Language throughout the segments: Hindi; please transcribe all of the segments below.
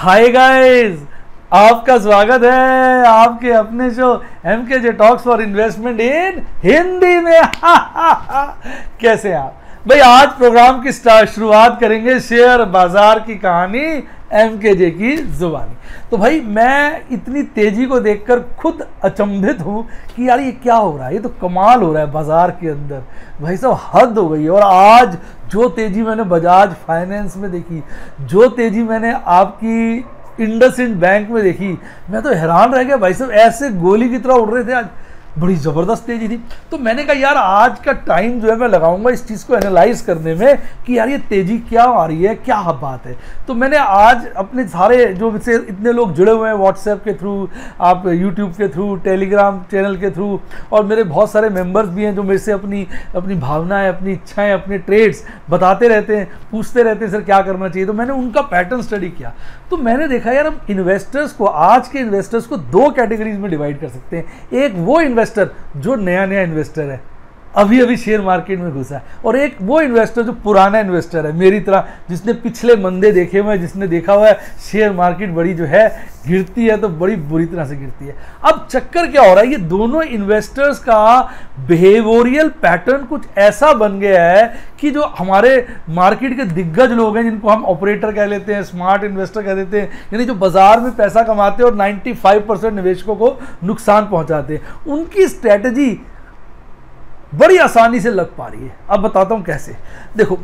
हाय गाइस, आपका स्वागत है आपके अपने show MKJ talks for investment इन हिंदी में। कैसे हैं आप भाई? आज प्रोग्राम की शुरुआत करेंगे शेयर बाजार की कहानी MKJ की जुबानी। तो भाई मैं इतनी तेजी को देखकर खुद अचंभित हूँ कि यार ये क्या हो रहा है, ये तो कमाल हो रहा है बाजार के अंदर। भाई साहब हद हो गई है। और आज जो तेजी मैंने बजाज फाइनेंस में देखी, जो तेजी मैंने आपकी इंडसइंड बैंक में देखी, मैं तो हैरान रह गया। भाई साहब ऐसे गोली की तरह उड़ रहे थे आज, बड़ी ज़बरदस्त तेजी थी। तो मैंने कहा यार आज का टाइम जो है मैं लगाऊंगा इस चीज़ को एनालाइज करने में कि यार ये तेजी क्या आ रही है, क्या बात है। तो मैंने आज अपने सारे जो से इतने लोग जुड़े हुए हैं व्हाट्सएप के थ्रू, आप यूट्यूब के थ्रू, टेलीग्राम चैनल के थ्रू, और मेरे बहुत सारे मेंबर्स भी हैं जो मेरे से अपनी भावनाएं, अपनी इच्छाएं, अपने ट्रेड्स बताते रहते हैं, पूछते रहते हैं सर क्या करना चाहिए। तो मैंने उनका पैटर्न स्टडी किया। तो मैंने देखा यार हम इन्वेस्टर्स को, आज के इन्वेस्टर्स को दो कैटेगरीज में डिवाइड कर सकते हैं। एक वो इन्वेस्टर जो नया इन्वेस्टर है, अभी शेयर मार्केट में घुसा है, और एक वो इन्वेस्टर जो पुराना इन्वेस्टर है मेरी तरह, जिसने पिछले मंदे देखे हुए हैं, जिसने देखा हुआ है शेयर मार्केट बड़ी जो है गिरती है तो बड़ी बुरी तरह से गिरती है। अब चक्कर क्या हो रहा है, ये दोनों इन्वेस्टर्स का बिहेवियरियल पैटर्न कुछ ऐसा बन गया है कि जो हमारे मार्केट के दिग्गज लोग हैं, जिनको हम ऑपरेटर कह लेते हैं, स्मार्ट इन्वेस्टर कह देते हैं, यानी जो बाजार में पैसा कमाते हैं और 95% निवेशकों को नुकसान पहुंचाते हैं, उनकी स्ट्रैटेजी बड़ी आसानी से लग पा रही है। अब बताता हूं कैसे। देखो,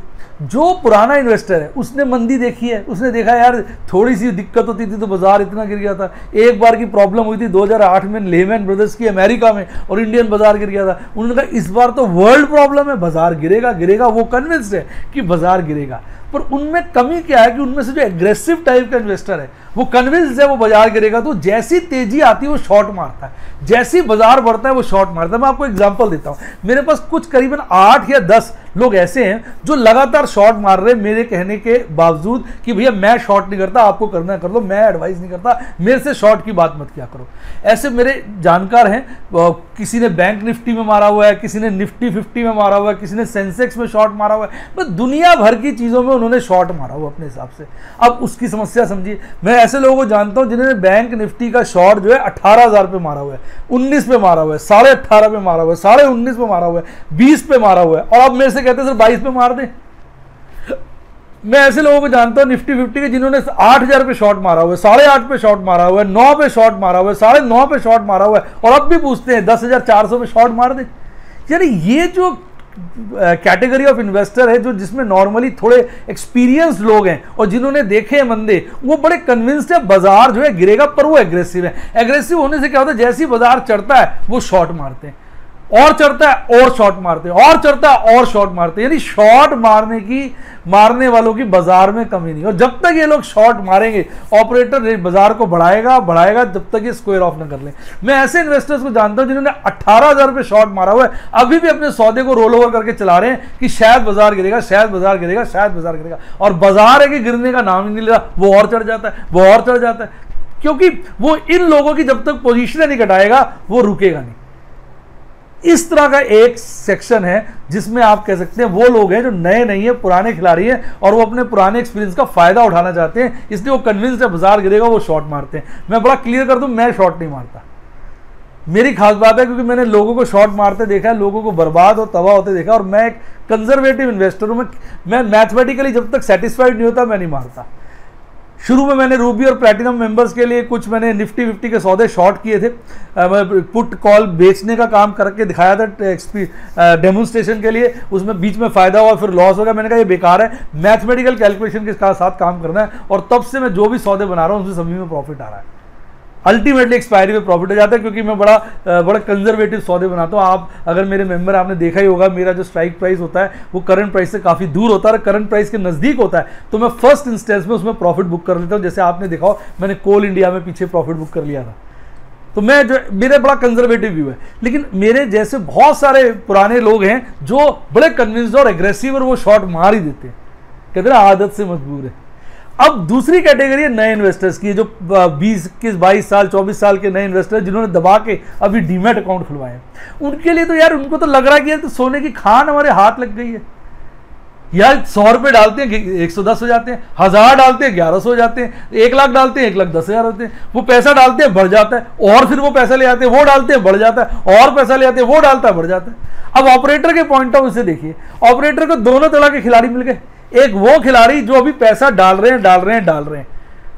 जो पुराना इन्वेस्टर है उसने मंदी देखी है, उसने देखा यार थोड़ी सी दिक्कत होती थी तो बाजार इतना गिर गया था। एक बार की प्रॉब्लम हुई थी 2008 में लेमैन ब्रदर्स की अमेरिका में, और इंडियन बाजार गिर गया था। उन्होंने कहा इस बार तो वर्ल्ड प्रॉब्लम है, बाजार गिरेगा। वो कन्विंस्ड है कि बाजार गिरेगा। पर उनमें कमी क्या है कि उनमें से जो एग्रेसिव टाइप का इन्वेस्टर है वो कन्विंस्ड है वो बाजार गिरेगा, तो जैसी तेजी आती है वो शॉर्ट मारता है, जैसी बाजार बढ़ता है वो शॉर्ट मारता है। मैं आपको एग्जांपल देता हूं। मेरे पास कुछ करीबन 8 या 10 लोग ऐसे हैं जो लगातार शॉर्ट मार रहे हैं मेरे कहने के बावजूद कि भैया मैं शॉर्ट नहीं करता, आपको करना है कर लो, मैं एडवाइस नहीं करता, मेरे से शॉर्ट की बात मत किया करो। ऐसे मेरे जानकार हैं, किसी ने बैंक निफ्टी में मारा हुआ है, किसी ने निफ्टी 50 में मारा हुआ है, किसी ने सेंसेक्स में शॉर्ट मारा हुआ है, बस दुनिया भर की चीज़ों में उन्होंने शॉर्ट मारा हुआ अपने हिसाब से। अब उसकी समस्या समझिए। मैं ऐसे लोगों को जानता हूं जिन्होंने बैंक निफ्टी का शॉर्ट जो है 18,000 पे मारा हुआ है, 19 पे मारा हुआ है, 18.5 पे मारा हुआ है, 19.5 पे मारा हुआ है, 20 पे मारा हुआ है, और अब मेरे से कहते हैं सर 22 पे मार दे। मैं ऐसे लोगों को जानता हूं निफ्टी 50 के जिन्होंने 8,000 पे शॉर्ट मारा हुआ है, 8.5 पे शॉर्ट मारा हुआ है, 9 पे शॉर्ट मारा हुआ है, 9.5 पे शॉर्ट मारा हुआ है, और अब भी पूछते हैं 10,400 पे शॉर्ट मार दे। यानी ये जो कैटेगरी ऑफ इन्वेस्टर है, जो जिसमें नॉर्मली थोड़े एक्सपीरियंस लोग हैं और जिन्होंने देखे हैं मंदे, वो बड़े कन्विंस्ड है बाजार जो है गिरेगा, पर वो एग्रेसिव है। एग्रेसिव होने से क्या होता है, जैसे ही बाजार चढ़ता है वो शॉर्ट मारते हैं, और चढ़ता है और शॉर्ट मारते हैं, और चढ़ता है और शॉर्ट मारते हैं। यानी शॉर्ट मारने वालों की बाजार में कमी नहीं। और जब तक ये लोग शॉर्ट मारेंगे, ऑपरेटर बाजार को बढ़ाएगा जब तक ये स्क्वायर ऑफ न कर ले। मैं ऐसे इन्वेस्टर्स को जानता हूं जिन्होंने 18,000 पे शॉर्ट मारा हुआ है, अभी भी अपने सौदे को रोल ओवर करके चला रहे हैं कि शायद बाजार गिरेगा, शायद बाजार गिरेगा, शायद बाजार गिरेगा, और बाजार है कि गिरने का नाम ही नहीं ले रहा, वो और चढ़ जाता है, वो और चढ़ जाता है। क्योंकि वो इन लोगों की जब तक पोजीशन नहीं घटाएगा वो रुकेगा नहीं। इस तरह का एक सेक्शन है जिसमें आप कह सकते हैं वो लोग हैं जो नए नहीं है, पुराने खिलाड़ी हैं, और वो अपने पुराने एक्सपीरियंस का फायदा उठाना चाहते हैं, इसलिए वो कन्विंस्ड है बाजार गिरेगा, वो शॉर्ट मारते हैं। मैं बड़ा क्लियर कर दूं, मैं शॉर्ट नहीं मारता। मेरी खास बात है क्योंकि मैंने लोगों को शॉर्ट मारते देखा है, लोगों को बर्बाद और तबाह होते देखा, और मैं एक कंजर्वेटिव इन्वेस्टर हूं। मैं मैथमेटिकली जब तक सेटिस्फाइड नहीं होता मैं नहीं मारता। शुरू में मैंने रूबी और प्लैटिनम मेंबर्स के लिए कुछ मैंने निफ्टी 50 के सौदे शॉर्ट किए थे। पुट कॉल बेचने का काम करके दिखाया था डेमोन्स्ट्रेशन के लिए, उसमें बीच में फायदा हुआ, फिर लॉस हो गया। मैंने कहा ये बेकार है, मैथमेटिकल कैलकुलेशन के साथ काम करना है, और तब से मैं जो भी सौदे बना रहा हूँ उसमें सभी में प्रॉफिट आ रहा है। अल्टीमेटली एक्सपायरी में प्रॉफिट हो जाता है, क्योंकि मैं बड़ा कंजर्वेटिव सौदे बनाता हूँ। आप अगर मेरे मेंबर, आपने देखा ही होगा, मेरा जो स्ट्राइक प्राइस होता है वो करंट प्राइस से काफ़ी दूर होता है, करंट प्राइस के नज़दीक होता है, तो मैं फर्स्ट इंस्टेंस में उसमें प्रॉफिट बुक कर लेता हूँ। जैसे आपने देखा हो, मैंने कोल इंडिया में पीछे प्रॉफिट बुक कर लिया था। तो मेरा बड़ा कंजर्वेटिव व्यू है। लेकिन मेरे जैसे बहुत सारे पुराने लोग हैं जो बड़े कन्विंस्ड और एग्रेसिव, और वो शॉर्ट मार ही देते हैं, कहते हैं आदत से मजबूर है। अब दूसरी कैटेगरी है नए इन्वेस्टर्स की, जो 20, 21, 22 साल, 24 साल के नए इन्वेस्टर जिन्होंने दबा के अभी डीमैट अकाउंट खुलवाए हैं। उनके लिए तो यार, उनको तो लग रहा है कि यार तो सोने की खान हमारे हाथ लग गई है। या 100 रुपए डालते हैं 110 हो जाते हैं, 1000 डालते हैं 1100 हो जाते हैं, 1 लाख डालते हैं 1,10,000 होते हैं। वो पैसा डालते हैं बढ़ जाता है, और फिर वो पैसा ले आते हैं, वो डालते हैं बढ़ जाता है, और पैसा ले आते हैं, वो डालता है बढ़ जाता है। अब ऑपरेटर के पॉइंट ऑफ व्यू से देखिए, ऑपरेटर को दोनों तरह के खिलाड़ी मिल गए। एक वो खिलाड़ी जो अभी पैसा डाल रहे हैं,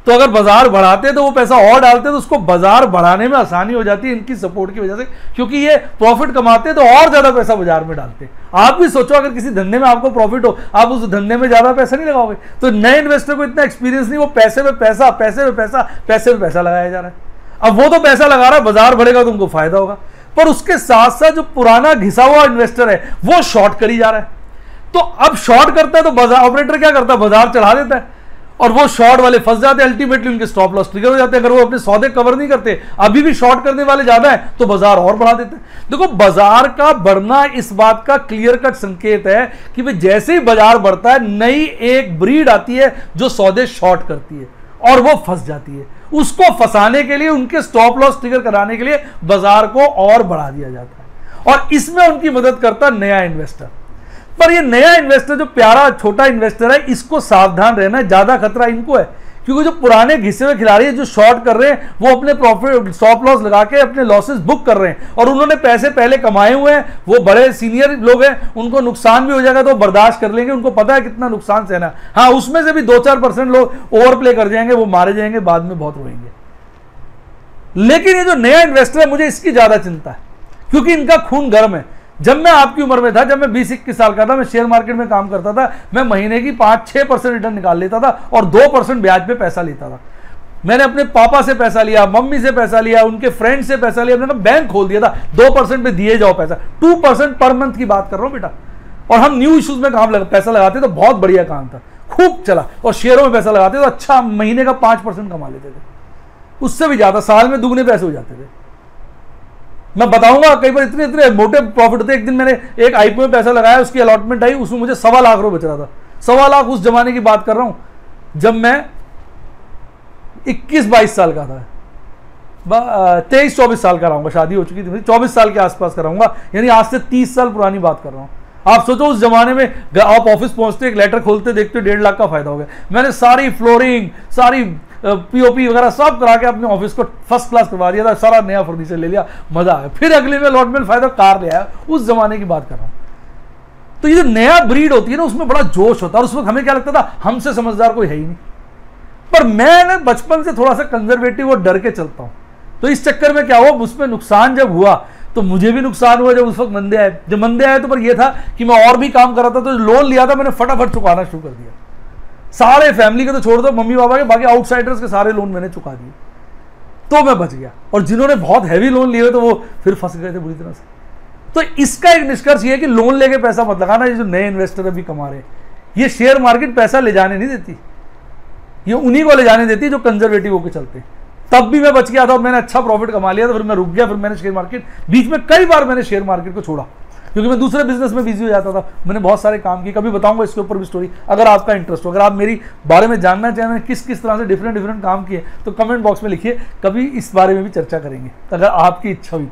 तो अगर बाजार बढ़ाते हैं तो वो पैसा और डालते हैं, तो उसको बाजार बढ़ाने में आसानी हो जाती है इनकी सपोर्ट की वजह से, क्योंकि ये प्रॉफिट कमाते हैं तो और ज्यादा पैसा बाजार में डालते हैं। आप भी सोचो, अगर किसी धंधे में आपको प्रॉफिट हो, आप उस धंधे में ज्यादा पैसा नहीं लगाओगे। तो नए इन्वेस्टर को इतना एक्सपीरियंस नहीं, वो पैसे में पैसा लगाया जा रहा है। अब वो तो पैसा लगा रहा है, बाजार बढ़ेगा तो उनको फायदा होगा, पर उसके साथ साथ जो पुराना घिसा हुआ इन्वेस्टर है वो शॉर्ट करी जा रहा है। तो अब शॉर्ट करता है तो बाजार ऑपरेटर क्या करता है, बाजार चढ़ा देता है, और वो शॉर्ट वाले फंस जाते हैं, अल्टीमेटली उनके स्टॉप लॉस ट्रिगर हो जाते हैं। अगर वो अपने सौदे कवर नहीं करते, अभी भी शॉर्ट करने वाले ज्यादा है, तो बाजार और बढ़ा देते हैं। देखो, बाजार का बढ़ना इस बात का क्लियर कट संकेत है कि भाई जैसे ही बाजार बढ़ता है, नई एक ब्रीड आती है जो सौदे शॉर्ट करती है और वो फंस जाती है। उसको फंसाने के लिए, उनके स्टॉप लॉस ट्रिगर कराने के लिए बाजार को और बढ़ा दिया जाता है, और इसमें उनकी मदद करता नया इन्वेस्टर। पर ये नया इन्वेस्टर जो प्यारा छोटा इन्वेस्टर है, इसको सावधान रहना, ज्यादा खतरा इनको है, क्योंकि जो पुराने घिसे हुए खिलाड़ी है जो शॉर्ट कर रहे हैं, वो अपने प्रॉफिट स्टॉप लॉस लगा के अपने लॉसेस बुक कर रहे हैं, और उन्होंने पैसे पहले कमाए हुए हैं, वो बड़े सीनियर लोग हैं, उनको नुकसान भी हो जाएगा तो बर्दाश्त कर लेंगे, उनको पता है कितना नुकसान सहना। हाँ, उसमें से भी 2-4% लोग ओवर प्ले कर जाएंगे, वो मारे जाएंगे, बाद में बहुत रोएंगे। लेकिन ये जो नया इन्वेस्टर है, मुझे इसकी ज्यादा चिंता है, क्योंकि इनका खून गर्म है। जब मैं आपकी उम्र में था, जब मैं 20-21 साल का था, मैं शेयर मार्केट में काम करता था, मैं महीने की 5-6% रिटर्न निकाल लेता था और 2% ब्याज पे पैसा लेता था। मैंने अपने पापा से पैसा लिया, मम्मी से पैसा लिया, उनके फ्रेंड से पैसा लिया, मैंने बैंक खोल दिया था, 2% पे दिए जाओ पैसा, 2% पर मंथ की बात कर रहा हूं बेटा। और हम न्यू इश्यूज में पैसा लगाते तो बहुत बढ़िया काम था, खूब चला, और शेयरों में पैसा लगाते तो अच्छा महीने का 5% कमा लेते थे, उससे भी ज्यादा, साल में दुगने पैसे हो जाते थे। मैं बताऊंगा, कई बार इतने इतने मोटे प्रॉफिट थे। एक दिन मैंने एक आईपीओ में पैसा लगाया, उसकी अलॉटमेंट आई, उसमें मुझे 1.25 लाख रुपए बच रहा था। 1.25 लाख उस जमाने की बात कर रहा हूं जब मैं 21-22 साल का था, 23-24 साल का रहूंगा, शादी हो चुकी थी, 24 साल के आसपास का रहूंगा, यानी आज से 30 साल पुरानी बात कर रहा हूं। आप सोचो, उस जमाने में आप ऑफिस पहुंचते, एक लेटर खोलते, देखते 1.5 लाख का फायदा हो गया। मैंने सारी फ्लोरिंग, सारी पीओपी वगैरह सब करा के अपने ऑफिस को फर्स्ट क्लास करवा दिया था, सारा नया फर्नीचर ले लिया, मजा आया। फिर अगले में अलॉटमेंट फायदा कार ले आया, उस जमाने की बात कर रहा हूं। तो ये जो नया ब्रीड होती है ना, उसमें बड़ा जोश होता है, और उस वक्त हमें क्या लगता था, हमसे समझदार कोई है ही नहीं। पर मैं ना बचपन से थोड़ा सा कंजर्वेटिव और डर के चलता हूं, तो इस चक्कर में क्या हुआ, उसमें नुकसान जब हुआ तो मुझे भी नुकसान हुआ। जब उस वक्त मंदे आए, जब मंदे आए तो पर यह था कि मैं और भी काम कर रहा था, तो लोन लिया था मैंने फटाफट चुकाना शुरू कर दिया। सारे फैमिली के तो छोड़ दो, मम्मी पापा के, बाकी आउटसाइडर्स के सारे लोन मैंने चुका दिए, तो मैं बच गया। और जिन्होंने बहुत हैवी लोन लिए तो वो फिर फंस गए थे बुरी तरह से। तो इसका एक निष्कर्ष ये है कि लोन लेके पैसा मत लगाना। ये जो नए इन्वेस्टर अभी कमा रहे हैं, ये शेयर मार्केट पैसा ले जाने नहीं देती, ये उन्हीं को ले जाने देती है जो कंजर्वेटिव होकर चलते। तब भी मैं बच गया था और मैंने अच्छा प्रॉफिट कमा लिया था, फिर मैं रुक गया, फिर मैंने शेयर मार्केट, बीच में कई बार मैंने शेयर मार्केट को छोड़ा, क्योंकि मैं दूसरे बिजनेस में बिजी हो जाता था। मैंने बहुत सारे काम किए, कभी बताऊंगा इसके ऊपर भी स्टोरी, अगर आपका इंटरेस्ट हो। अगर आप मेरी बारे में जानना चाहें, मैंने किस किस तरह से डिफरेंट काम किए, तो कमेंट बॉक्स में लिखिए, कभी इस बारे में भी चर्चा करेंगे अगर आपकी इच्छा हुई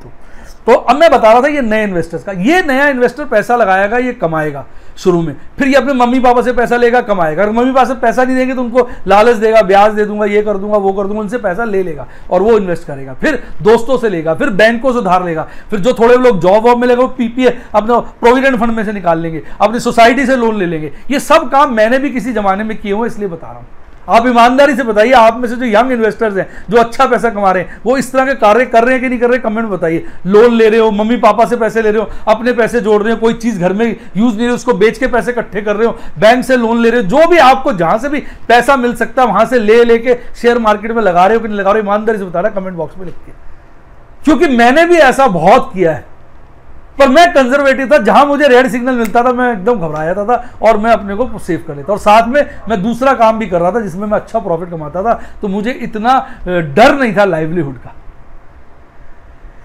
तो अब मैं बता रहा था ये नए इन्वेस्टर्स का, ये नया इन्वेस्टर पैसा लगाएगा, ये कमाएगा शुरू में, फिर ये अपने मम्मी पापा से पैसा लेगा, कमाएगा। अगर मम्मी पापा से पैसा नहीं देंगे तो उनको लालच देगा, ब्याज दे दूंगा, ये कर दूंगा, वो कर दूंगा, उनसे पैसा ले लेगा और वो इन्वेस्ट करेगा। फिर दोस्तों से लेगा, फिर बैंकों से उधार लेगा, फिर जो थोड़े लोग जॉब वॉब में लेगा वो पीपीए अपना प्रोविडेंट फंड में से निकाल लेंगे, अपनी सोसाइटी से लोन ले लेंगे। ये सब काम मैंने भी किसी जमाने में किए हुए, इसलिए बता रहा हूँ। आप ईमानदारी से बताइए, आप में से जो यंग इन्वेस्टर्स हैं, जो अच्छा पैसा कमा रहे हैं, वो इस तरह के कार्य कर रहे हैं कि नहीं कर रहे, कमेंट बताइए। लोन ले रहे हो, मम्मी पापा से पैसे ले रहे हो, अपने पैसे जोड़ रहे हो, कोई चीज घर में यूज नहीं रही, उसको बेच के पैसे इकट्ठे कर रहे हो, बैंक से लोन ले रहे हो, जो भी आपको जहां से भी पैसा मिल सकता है वहां से ले लेके शेयर मार्केट में लगा रहे हो कि नहीं लगा रहे हो, ईमानदारी से बता रहा है, कमेंट बॉक्स में लिख के। क्योंकि मैंने भी ऐसा बहुत किया है, पर मैं कंजर्वेटिव था। जहां मुझे रेड सिग्नल मिलता था मैं एकदम घबरा जाता था और मैं अपने को सेव कर लेता, और साथ में मैं दूसरा काम भी कर रहा था जिसमें मैं अच्छा प्रॉफिट कमाता था, तो मुझे इतना डर नहीं था लाइवलीहुड का।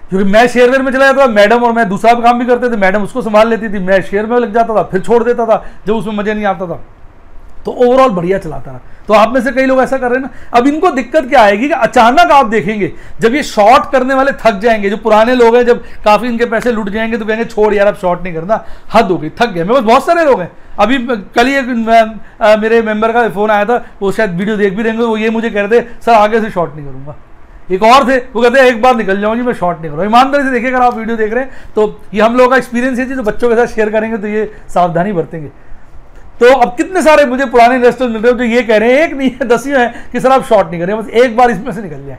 क्योंकि मैं शेयरवेयर में चला जाता था, मैडम और मैं दूसरा काम भी करते थे, मैडम उसको संभाल लेती थी, मैं शेयर में लग जाता था, फिर छोड़ देता था जब उसमें मजे नहीं आता था। तो ओवरऑल बढ़िया चलाता रहा। तो आप में से कई लोग ऐसा कर रहे हैं ना। अब इनको दिक्कत क्या आएगी कि अचानक आप देखेंगे जब ये शॉर्ट करने वाले थक जाएंगे, जो पुराने लोग हैं, जब काफी इनके पैसे लुट जाएंगे तो कहेंगे छोड़ यार अब शॉर्ट नहीं करना, हद हो गई, थक गए। मेरे पास बहुत सारे लोग हैं। अभी कल ही एक मेरे मेंबर का फोन आया था, वो शायद वीडियो देख भी देंगे, वो ये मुझे कह रहे थे सर आगे से शॉर्ट नहीं करूंगा। एक और थे वो कहते हैं एक बार निकल जाऊंगी मैं शॉर्ट नहीं करूँगा। ईमानदारी से देखिए अगर आप वीडियो देख रहे हैं तो ये हम लोगों का एक्सपीरियंस है, तो बच्चों के साथ शेयर करेंगे तो ये सावधानी बरतेंगे। तो अब कितने सारे मुझे पुराने इन्वेस्टर्स मिल रहे हैं जो ये कह रहे हैं, एक नहीं है 10 है कि सर आप शॉर्ट नहीं करें, बस एक बार इसमें से निकल जाए।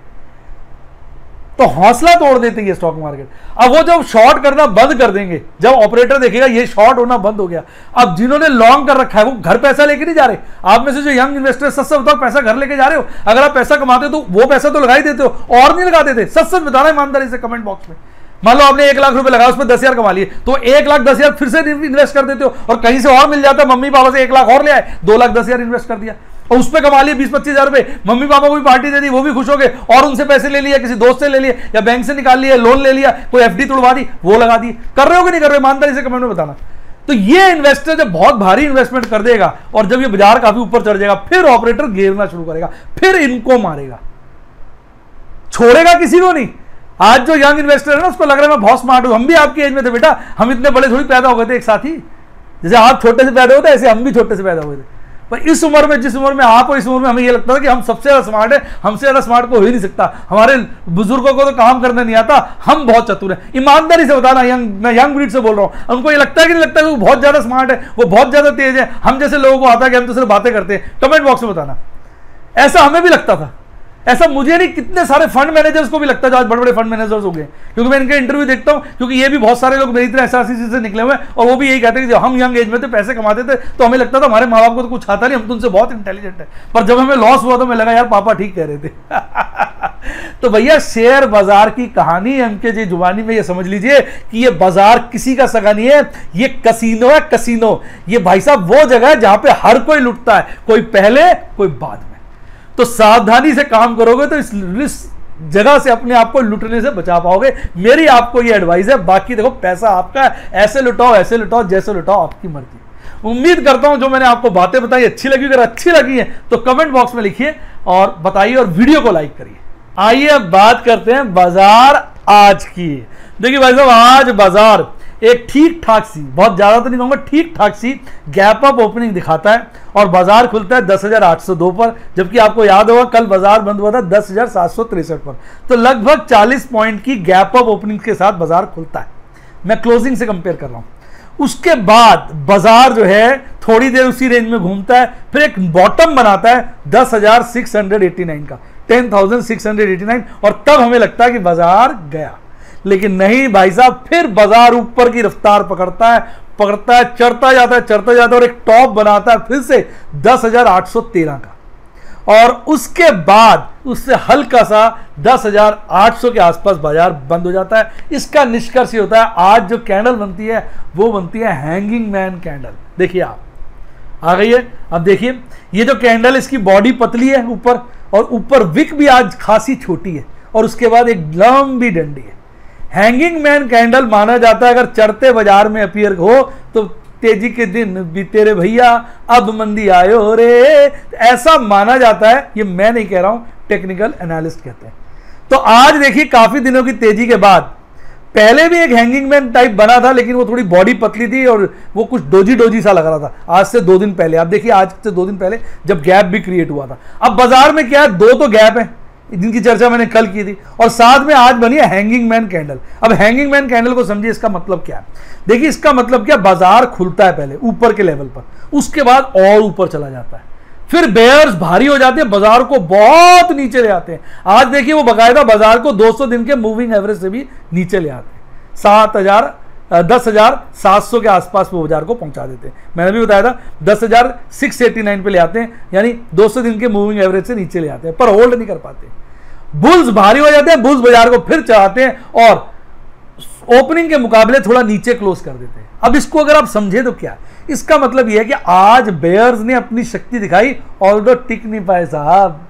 तो हौसला तोड़ देते हैं ये स्टॉक मार्केट। अब वो जब शॉर्ट करना बंद कर देंगे, जब ऑपरेटर देखेगा ये शॉर्ट होना बंद हो गया, अब जिन्होंने लॉन्ग कर रखा है वो घर पैसा लेके नहीं जा रहे। आप में से जो यंग इन्वेस्टर सच सच बताओ पैसा घर लेके जा रहे हो? अगर आप पैसा कमाते हो तो वो पैसा तो लगा ही देते हो और नहीं लगा देते? सच सच बताना ईमानदारी से कमेंट बॉक्स में। मान लो आपने 1 लाख रुपए लगाया, उसमें 10,000 कमा लिए, तो 1,10,000 फिर से इन्वेस्ट कर देते हो और कहीं से और मिल जाता है, मम्मी पापा से 1 लाख और ले आए, 2,10,000 इन्वेस्ट कर दिया और उस पर कमा लिए 20-25,000 रुपए, मम्मी पापा को भी पार्टी दे दी, वो भी खुश हो गए और उनसे पैसे ले लिया, किसी दोस्त से ले लिए या बैंक से निकाल लिया, लोन ले लिया, कोई एफडी तोड़वा दी, वो लगा दी। कर रहे हो कि नहीं कर रहे हो? ईमानदारी से कमेंट में बताना। तो ये इन्वेस्टर जब बहुत भारी इन्वेस्टमेंट कर देगा और जब ये बाजार काफी ऊपर चढ़ जाएगा, फिर ऑपरेटर घेरना शुरू करेगा, फिर इनको मारेगा, छोड़ेगा किसी को नहीं। आज जो यंग इन्वेस्टर है ना उसको लग रहा है मैं बहुत स्मार्ट हूं। हम भी आपकी एज में थे बेटा, हम इतने बड़े थोड़ी पैदा हो गए थे एक साथ ही। जैसे आप छोटे से पैदा होते ऐसे हम भी छोटे से पैदा हुए थे। पर इस उम्र में, जिस उम्र में आप हो, इस उम्र में हमें ये लगता था कि हम सबसे ज्यादा स्मार्ट है, हमसे ज्यादा स्मार्ट को हो ही नहीं सकता, हमारे बुजुर्गों को तो काम करना नहीं आता, हम बहुत चतुर हैं। ईमानदारी से बताना, मैं यंग ब्रीड से बोल रहा हूं। उनको ये लगता है कि नहीं लगता है कि वो बहुत ज्यादा स्मार्ट है, वो बहुत ज्यादा तेज है, हम जैसे लोगों को आता है कि हम तो सिर्फ बातें करते हैं? कमेंट बॉक्स में बताना। ऐसा हमें भी लगता था, ऐसा मुझे नहीं, कितने सारे फंड मैनेजर्स को भी लगता है जो आज बड़े बड़े फंड मैनेजर्स हो गए, क्योंकि मैं इनके इंटरव्यू देखता हूं, क्योंकि ये भी बहुत सारे लोग मेरी तरह एसआरसीसी से निकले हुए हैं और वो भी यही कहते हैं कि जब हम यंग एज में थे पैसे कमाते थे तो हमें लगता था हमारे माँ बाप को तो कुछ आता नहीं, हम तो उनसे बहुत इंटेलिजेंट है। पर जब हमें लॉस हुआ तो हमें लगा यार पापा ठीक कह रहे थे। तो भैया शेयर बाजार की कहानी एमके जी जुबानी में ये समझ लीजिए कि ये बाजार किसी का सगा नहीं है, ये कसीनो है, कसीनो। ये भाई साहब वो जगह है जहां पे हर कोई लुटता है, कोई पहले कोई बाद में। तो सावधानी से काम करोगे तो इस जगह से अपने आप को लुटने से बचा पाओगे। मेरी आपको ये एडवाइस है। बाकी देखो पैसा आपका है, ऐसे लुटाओ जैसे लुटाओ, आपकी मर्जी। उम्मीद करता हूं जो मैंने आपको बातें बताई अच्छी लगी। अगर अच्छी लगी है तो कमेंट बॉक्स में लिखिए और बताइए और वीडियो को लाइक करिए। आइए अब बात करते हैं बाजार आज की। देखिए भाई साहब, आज बाजार एक ठीक ठाक सी, बहुत ज्यादा तो नहीं कहूंगा, ठीक ठाक सी गैप अप ओपनिंग दिखाता है और बाजार खुलता है 10,802 पर, जबकि आपको याद होगा कल बाजार बंद हुआ था 10,763 पर। तो लगभग 40 पॉइंट की गैप अप ओपनिंग के साथ बाजार खुलता है। मैं क्लोजिंग से कंपेयर कर रहा हूं। उसके बाद बाजार जो है थोड़ी देर उसी रेंज में घूमता है, फिर एक बॉटम बनाता है 10,689 का, 10,689, और तब हमें लगता है कि बाजार गया। लेकिन नहीं भाई साहब, फिर बाजार ऊपर की रफ्तार पकड़ता है, चढ़ता जाता है और एक टॉप बनाता है फिर से 10,813 का, और उसके बाद उससे हल्का सा 10,800 के आसपास बाजार बंद हो जाता है। इसका निष्कर्ष ये होता है आज जो कैंडल बनती है वो बनती है हैंगिंग मैन कैंडल। देखिए आप आ गई है। अब देखिए ये जो कैंडल, इसकी बॉडी पतली है ऊपर, और ऊपर विक भी आज खासी छोटी है, और उसके बाद एक लंबी डंडी है। हैंगिंग मैन कैंडल माना जाता है अगर चढ़ते बाजार में अपीयर हो तो तेजी के दिन बीते रे भैया, अब मंदी आयो रे, ऐसा माना जाता है। ये मैं नहीं कह रहा हूं, टेक्निकल एनालिस्ट कहते हैं। तो आज देखिए काफी दिनों की तेजी के बाद, पहले भी एक हैंगिंग मैन टाइप बना था लेकिन वो थोड़ी बॉडी पतली थी और वो कुछ डोजी सा लग रहा था। आज से 2 दिन पहले, आप देखिए आज से 2 दिन पहले जब गैप भी क्रिएट हुआ था। अब बाजार में क्या है, 2 तो गैप है जिनकी चर्चा मैंने कल की थी, और साथ में आज बनी है हैंगिंग मैन कैंडल। अब हैंगिंग मैन कैंडल को समझिए, इसका मतलब क्या है। देखिए इसका मतलब क्या, बाजार खुलता है पहले ऊपर के लेवल पर, उसके बाद और ऊपर चला जाता है, फिर बेयर्स भारी हो जाते हैं, बाजार को बहुत नीचे ले आते हैं। आज देखिए वो बाकायदा बाजार को 200 दिन के मूविंग एवरेज से भी नीचे ले आते हैं। 10,700 के आसपास वो बाजार को पहुंचा देते हैं। मैंने भी बताया था 10,689 पे ले आते हैं, यानी 200 दिन के मूविंग एवरेज से नीचे ले आते हैं, पर होल्ड नहीं कर पाते। बुल्स भारी हो जाते हैं, बुल्स बाजार को फिर चढ़ाते हैं और ओपनिंग के मुकाबले थोड़ा नीचे क्लोज कर देते हैं। अब इसको अगर आप समझे तो क्या, इसका मतलब यह है कि आज बेयर्स ने अपनी शक्ति दिखाई, ऑल्दो टिक नहीं पाए साहब।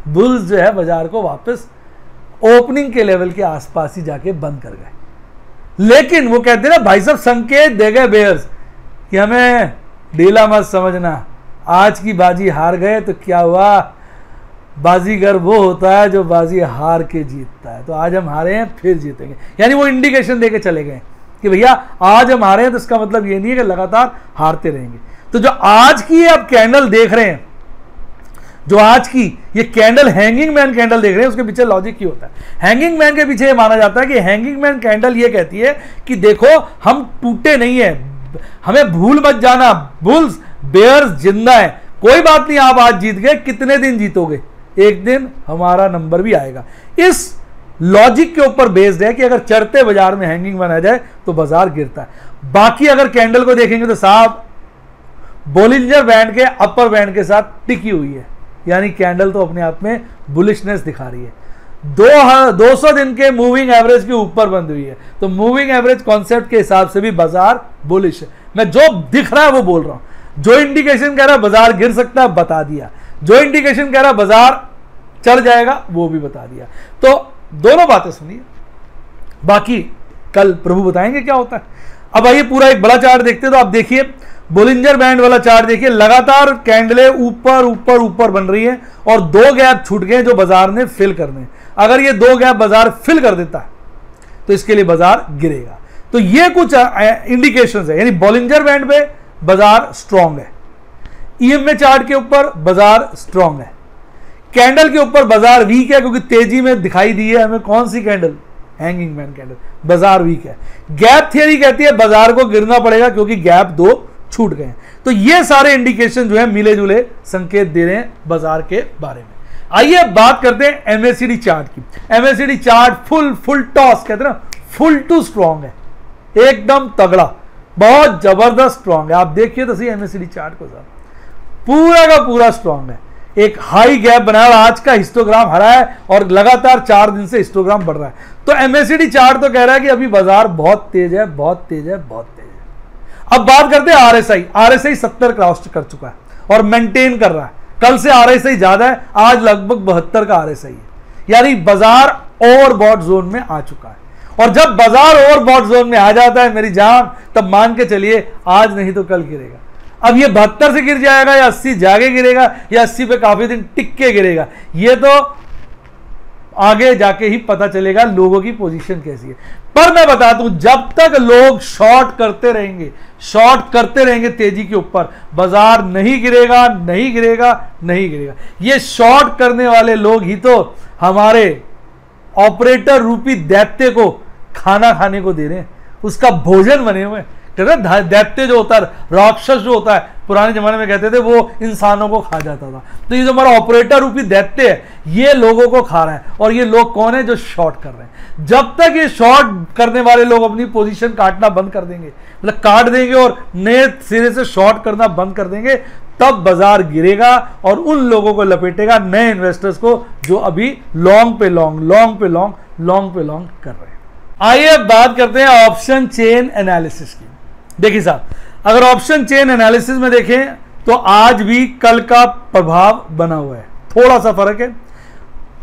बुल्स जो है बाजार को वापस ओपनिंग के लेवल के आसपास ही जाके बंद कर गए। लेकिन वो कहते हैं ना भाई साहब, संकेत दे गए बेयर्स कि हमें ढीला मत समझना, आज की बाजी हार गए तो क्या हुआ, बाजीगर वो होता है जो बाजी हार के जीतता है। तो आज हम हारे हैं फिर जीतेंगे, यानी वो इंडिकेशन देके चले गए कि भैया आज हम हारे हैं तो इसका मतलब ये नहीं है कि लगातार हारते रहेंगे। तो जो आज की आप कैंडल देख रहे हैं, जो आज की ये कैंडल हैंगिंग मैन कैंडल देख रहे हैं, उसके पीछे लॉजिक क्या होता है। हैंगिंग मैन के पीछे ये माना जाता है कि हैंगिंग मैन कैंडल ये कहती है कि देखो हम टूटे नहीं है, हमें भूल मत जाना, बुल्स बेयर्स जिंदा है, कोई बात नहीं, आप आज जीत गए, कितने दिन जीतोगे, एक दिन हमारा नंबर भी आएगा। इस लॉजिक के ऊपर बेस्ड है कि अगर चढ़ते बाजार में हैंगिंग मैन आ जाए तो बाजार गिरता है। बाकी अगर कैंडल को देखेंगे तो साहब बोलिंजर बैंड के अपर बैंड के साथ टिकी हुई है, यानी कैंडल तो अपने आप में बुलिशनेस दिखा रही है। 200 दिन के मूविंग एवरेज के ऊपर बंद हुई है, तो मूविंग एवरेज कॉन्सेप्ट के हिसाब से भी बाजार बुलिश है। मैं जो दिख रहा है वो बोल रहा हूं, जो इंडिकेशन कह रहा है बाजार गिर सकता है बता दिया, जो इंडिकेशन कह रहा है बाजार चढ़ जाएगा वो भी बता दिया। तो दोनों बातें सुनिए, बाकी कल प्रभु बताएंगे क्या होता है। अब आइए पूरा एक बड़ा चार्ट देखते हैं। तो आप देखिए बोलिंजर बैंड वाला चार्ट देखिए, लगातार कैंडलें ऊपर ऊपर ऊपर बन रही है और 2 गैप छूट गए जो बाजार ने फिल करने। अगर ये 2 गैप बाजार फिल कर देता है तो इसके लिए बाजार गिरेगा। तो ये कुछ इंडिकेशंस है, यानी बोलिंजर बैंड पे बाजार स्ट्रांग है, ईएमए चार्ट के ऊपर बाजार स्ट्रांग है, कैंडल के ऊपर बाजार वीक है क्योंकि तेजी में दिखाई दी है हमें कौन सी कैंडल, हैंगिंग मैन कैंडल, बाजार वीक है। गैप थियरी कहती है बाजार को गिरना पड़ेगा क्योंकि गैप 2 छूट गए। तो ये सारे इंडिकेशन जो है मिले जुले संकेत दे रहे हैं बाजार के बारे में। आइए बात करते हैं एमएसीडी चार्ट की। एमएसीडी चार्ट फुल टॉस कहते हैं ना, फुल टू स्ट्रांग है, एकदम तगड़ा, बहुत जबरदस्त स्ट्रांग है। आप देखिए तो सही एमएसीडी चार्ट को साहब, पूरा का पूरा स्ट्रांग है, एक हाई गैप बनाया और आज का हिस्टोग्राम हरा है और लगातार 4 दिन से हिस्टोग्राम बढ़ रहा है। तो एमएसीडी चार्ट तो कह रहा है कि अभी बाजार बहुत तेज है, बहुत तेज है, बहुत तेज है। अब बात करते हैं आरएसआई। आरएसआई 70 क्रॉस कर चुका है और मेंटेन कर रहा है, कल से आरएसआई ज्यादा है, आज लगभग 72 का आरएसआई है, यानी बाजार ओवरबॉट जोन में आ चुका है। और जब बाजार ओवरबॉट जोन में आ जाता है मेरी जान, तब मान के चलिए आज नहीं तो कल गिरेगा। अब ये 72 से गिर जाएगा या 80 जाके गिरेगा या 80 पे काफी दिन टिक के गिरेगा, ये तो आगे जाके ही पता चलेगा लोगों की पोजीशन कैसी है। पर मैं बता दूं, जब तक लोग शॉर्ट करते रहेंगे तेजी के ऊपर, बाजार नहीं गिरेगा, नहीं गिरेगा, नहीं गिरेगा। ये शॉर्ट करने वाले लोग ही तो हमारे ऑपरेटर रूपी दैत्य को खाना खाने को दे रहे हैं, उसका भोजन बने हुए। कहते हैं दैत्य जो होता है, राक्षस जो होता है, पुराने जमाने में कहते थे वो इंसानों को खा जाता था। तो ये जो हमारा ऑपरेटर रूपी दैत्य है, ये लोगों को खा रहा है। और ये लोग कौन है? जो शॉर्ट कर रहे हैं। जब तक ये शॉर्ट करने वाले लोग अपनी पोजीशन काटना बंद कर देंगे, मतलब काट देंगे और नए सिरे से शॉर्ट करना बंद कर देंगे, तब बाजार गिरेगा और उन लोगों को लपेटेगा, नए इन्वेस्टर्स को, जो अभी लॉन्ग पे लॉन्ग कर रहे हैं। आइए बात करते हैं ऑप्शन चेन एनालिसिस की। देखिए साहब, अगर ऑप्शन चेन एनालिसिस में देखें तो आज भी कल का प्रभाव बना हुआ है, थोड़ा सा फर्क है।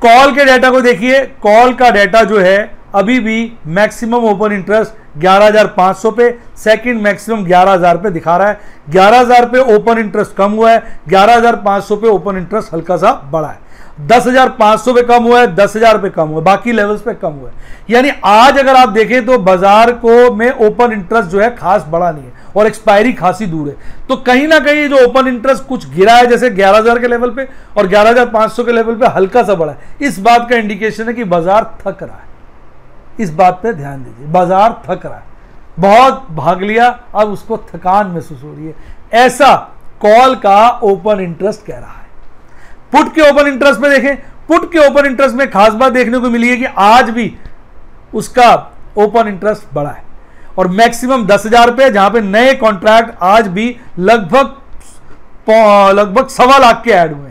कॉल के डेटा को देखिए, कॉल का डेटा जो है अभी भी मैक्सिमम ओपन इंटरेस्ट 11,500 पे, सेकंड मैक्सिमम 11,000 पे दिखा रहा है। 11,000 पे ओपन इंटरेस्ट कम हुआ है, 11,500 पे ओपन इंटरेस्ट हल्का सा बढ़ा है, 10,500 पे कम हुआ है, 10,000 पे कम हुआ है, बाकी लेवल्स पे कम हुआ है। यानी आज अगर आप देखें तो बाजार को में ओपन इंटरेस्ट जो है खास बड़ा नहीं है और एक्सपायरी खासी दूर है। तो कहीं ना कहीं जो ओपन इंटरेस्ट कुछ गिरा है, जैसे 11,000 के लेवल पे और 11,500 के लेवल पे हल्का सा बढ़ा है, इस बात का इंडिकेशन है कि बाजार थक रहा है। इस बात पे ध्यान दीजिए, बाजार थक रहा है, बहुत भाग लिया, अब उसको थकान महसूस हो रही है, ऐसा कॉल का ओपन इंटरेस्ट कह रहा है। पुट के ओपन इंटरेस्ट में देखें, पुट के ओपन इंटरेस्ट में खास बात देखने को मिली है कि आज भी उसका ओपन इंटरेस्ट बढ़ा है और मैक्सिमम 10,000 पे, जहां पे नए कॉन्ट्रैक्ट आज भी लगभग 1.25 लाख के ऐड हुए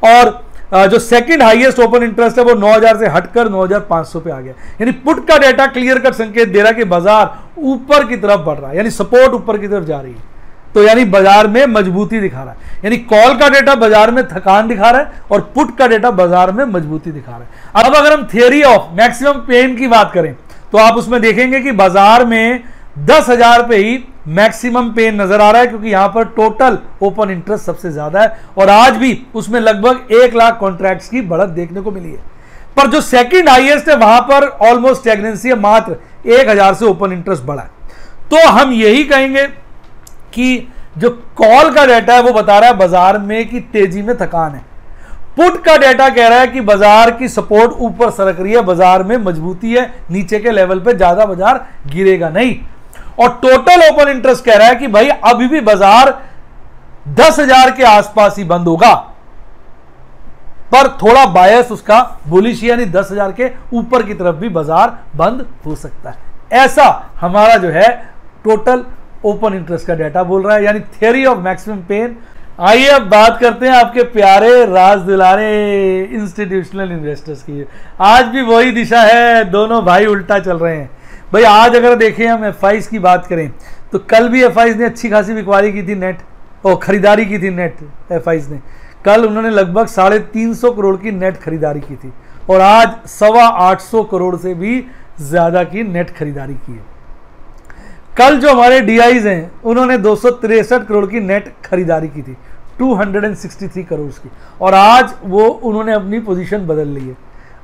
और जो सेकंड हाईएस्ट ओपन इंटरेस्ट है वो 9,000 से हटकर 9,500 पे आ गया। यानी पुट का डेटा क्लियर कट संकेत दे रहा है कि बाजार ऊपर की तरफ बढ़ रहा है, यानी सपोर्ट ऊपर की तरफ जा रही है, तो यानी बाजार में मजबूती दिखा रहा है। यानी कॉल का डेटा बाजार में थकान दिखा रहा है और पुट का डेटा बाजार में मजबूती दिखा रहा है। अब अगर हम थियरी ऑफ मैक्सिमम पेन की बात करें तो आप उसमें देखेंगे कि बाजार में 10,000 पे ही मैक्सिमम पेन नजर आ रहा है, क्योंकि यहां पर टोटल ओपन इंटरेस्ट सबसे ज्यादा है और आज भी उसमें लगभग 1 लाख कॉन्ट्रैक्ट्स की बढ़त देखने को मिली है। पर जो सेकंड हाईएस्ट है वहां पर ऑलमोस्ट स्टैग्नेंसी है, मात्र 1,000 से ओपन इंटरेस्ट बढ़ा है। तो हम यही कहेंगे कि जो कॉल का डेटा है वो बता रहा है बाजार में कि तेजी में थकान है। पुट का डेटा कह रहा है कि बाजार की सपोर्ट ऊपर सरक रही है, बाजार में मजबूती है, नीचे के लेवल पे ज्यादा बाजार गिरेगा नहीं। और टोटल ओपन इंटरेस्ट कह रहा है कि भाई अभी भी बाजार 10,000 के आसपास ही बंद होगा, पर थोड़ा बायस उसका बुलिश, यानी 10,000 के ऊपर की तरफ भी बाजार बंद हो सकता है। ऐसा हमारा जो है टोटल ओपन इंटरेस्ट का डेटा बोल रहा है, यानी थियरी ऑफ मैक्सिमम पेन। आइए अब बात करते हैं आपके प्यारे राज दुलारे इंस्टीट्यूशनल इन्वेस्टर्स की। आज भी वही दिशा है, दोनों भाई उल्टा चल रहे हैं। भाई आज अगर देखें हम एफआईज की बात करें तो कल भी एफआईज ने अच्छी खासी बिकवाली की थी, नेट और खरीदारी की थी। नेट एफआईज ने कल उन्होंने लगभग 350 करोड़ की नेट खरीदारी की थी और आज 825 करोड़ से भी ज्यादा की नेट खरीदारी की है। कल जो हमारे डीआईज हैं उन्होंने 263 करोड़ की नेट खरीदारी की थी, 263 करोड़ की, और आज वो उन्होंने अपनी पोजीशन बदल ली है।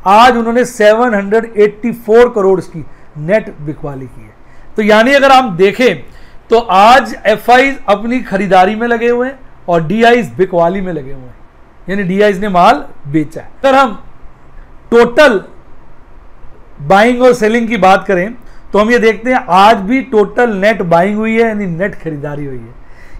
आज उन्होंने 784 करोड़ की नेट बिकवाली की है। तो यानी अगर हम देखें तो आज एफआईज अपनी खरीदारी में लगे हुए हैं और डीआईज बिकवाली में लगे हुए हैं, यानी डीआईज ने माल बेचा है। अगर हम टोटल बाइंग और सेलिंग की बात करें तो हम ये देखते हैं आज भी टोटल नेट बाइंग हुई है, यानी नेट खरीदारी हुई है।